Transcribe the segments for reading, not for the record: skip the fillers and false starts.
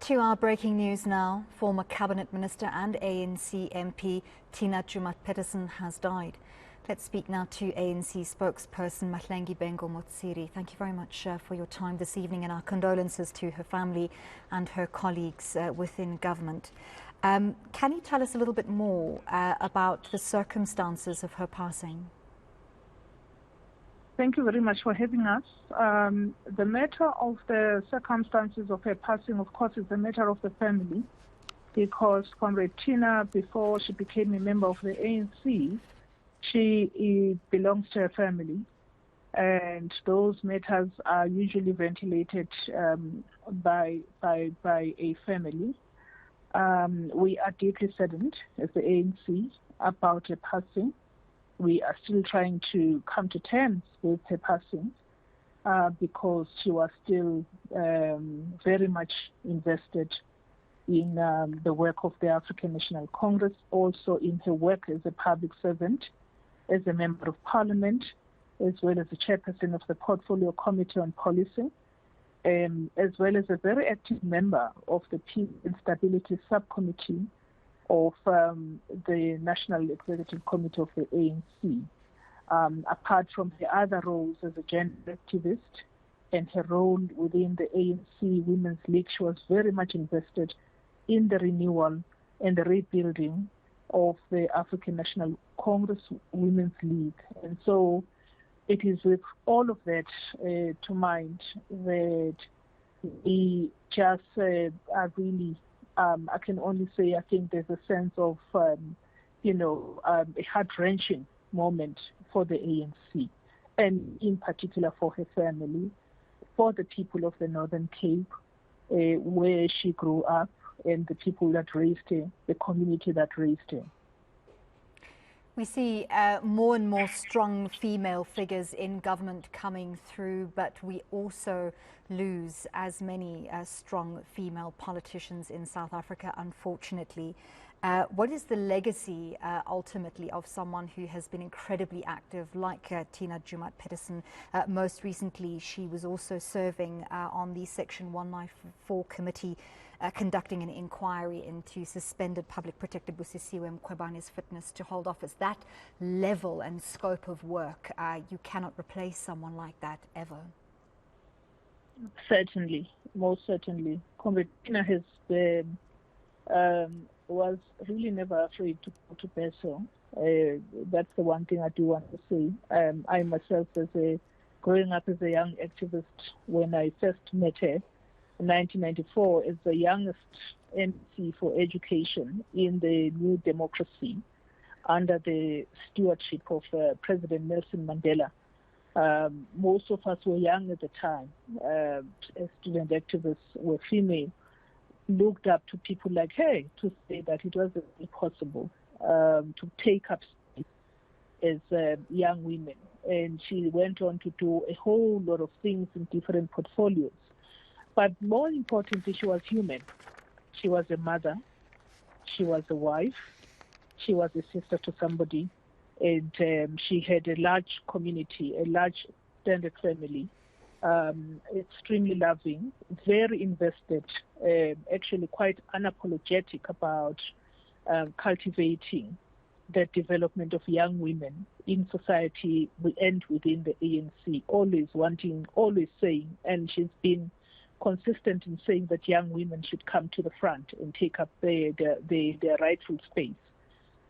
To our breaking news now, former Cabinet Minister and ANC MP Tina Joemat-Pettersson has died. Let's speak now to ANC spokesperson Mahlengi Bhengu-Motsiri. Thank you very much for your time this evening, and our condolences to her family and her colleagues within government. Can you tell us a little bit more about the circumstances of her passing? Thank you very much for having us. The matter of the circumstances of her passing, of course, is a matter of the family, because Comrade Tina, before she became a member of the ANC, she belongs to her family, and those matters are usually ventilated by a family. We are deeply saddened as the ANC about her passing. We are still trying to come to terms with her passing because she was still very much invested in the work of the African National Congress, also in her work as a public servant, as a member of parliament, as well as the chairperson of the Portfolio Committee on Policing, as well as a very active member of the Peace and Stability Subcommittee of the National Executive Committee of the ANC. Apart from her other roles as a gender activist and her role within the ANC Women's League, she was very much invested in the renewal and the rebuilding of the African National Congress Women's League. And so it is with all of that to mind that we just are really, I can only say, I think there's a sense of, a heart-wrenching moment for the ANC, and in particular for her family, for the people of the Northern Cape, where she grew up, and the people that raised her, the community that raised her. We see more and more strong female figures in government coming through, but we also lose as many strong female politicians in South Africa, unfortunately. What is the legacy ultimately of someone who has been incredibly active like Tina Joemat-Pettersson? Most recently, she was also serving on the Section 194 committee conducting an inquiry into suspended Public Protector Busisiwe Mkhwebane's fitness to hold office. That level and scope of work, you cannot replace someone like that ever. Certainly, most certainly. Comrade Tina has was really never afraid to go to battle. That's the one thing I do want to say. I myself, growing up as a young activist, when I first met her in 1994 as the youngest MC for education in the New Democracy under the stewardship of President Nelson Mandela. Most of us were young at the time. As student activists were female, looked up to people like her to say that it wasn't possible to take up space as young women. And she went on to do a whole lot of things in different portfolios. But more importantly, she was human. She was a mother. She was a wife. She was a sister to somebody. And she had a large community, a large extended family. Extremely loving, very invested, actually quite unapologetic about cultivating the development of young women in society and within the ANC, always saying, and she's been consistent in saying that young women should come to the front and take up their rightful space.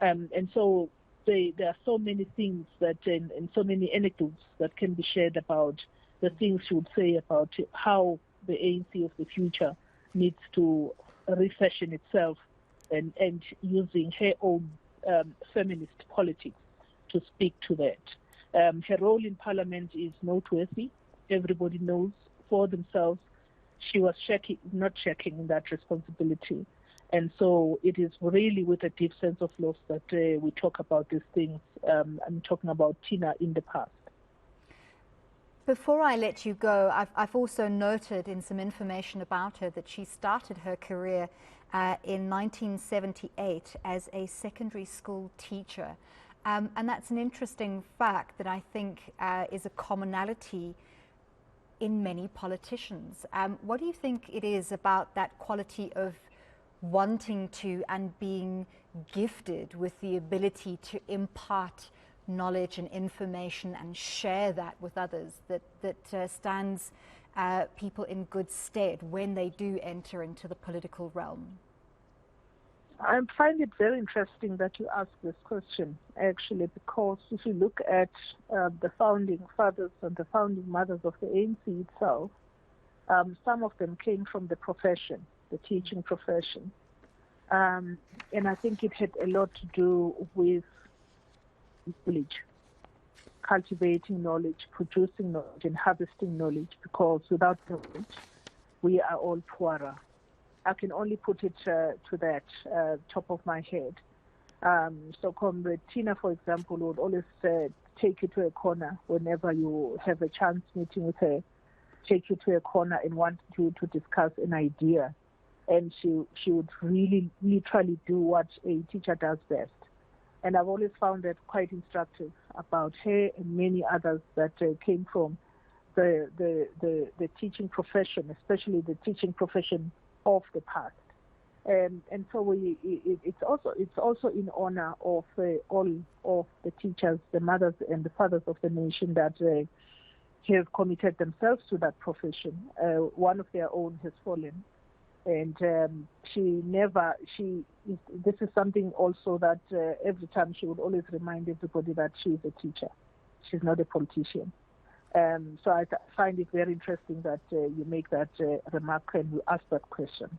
And so there are so many things that, and so many anecdotes that can be shared about the things she would say about how the ANC of the future needs to refashion itself and using her own feminist politics to speak to that. Her role in Parliament is noteworthy. Everybody knows for themselves she was not checking that responsibility. And so it is really with a deep sense of loss that we talk about these things. I'm talking about Tina in the past. Before I let you go, I've also noted in some information about her that she started her career in 1978 as a secondary school teacher. And that's an interesting fact that I think is a commonality in many politicians. What do you think it is about that quality of wanting to and being gifted with the ability to impart knowledge and information and share that with others that stands people in good stead when they do enter into the political realm? I find it very interesting that you ask this question, actually, because if you look at the founding fathers and the founding mothers of the ANC itself, some of them came from the profession, the teaching profession. And I think it had a lot to do with knowledge, cultivating knowledge, producing knowledge, and harvesting knowledge, because without knowledge, we are all poorer. I can only put it to that top of my head. So Comrade Tina, for example, would always take you to a corner whenever you have a chance meeting with her, take you to a corner and want you to discuss an idea. And she would really literally do what a teacher does best. And I've always found that quite instructive about her and many others that came from the teaching profession, especially the teaching profession of the past, and so it's also in honor of all of the teachers, the mothers and the fathers of the nation that have committed themselves to that profession. One of their own has fallen, and this is something also that every time she would always remind everybody that she is a teacher, she's not a politician. So I find it very interesting that you make that remark and you ask that question.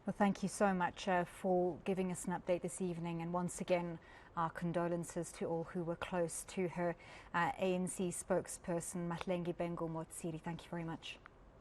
Well, thank you so much for giving us an update this evening. And once again, our condolences to all who were close to her. ANC spokesperson, Mahlengi Bhengu-Motsiri, thank you very much.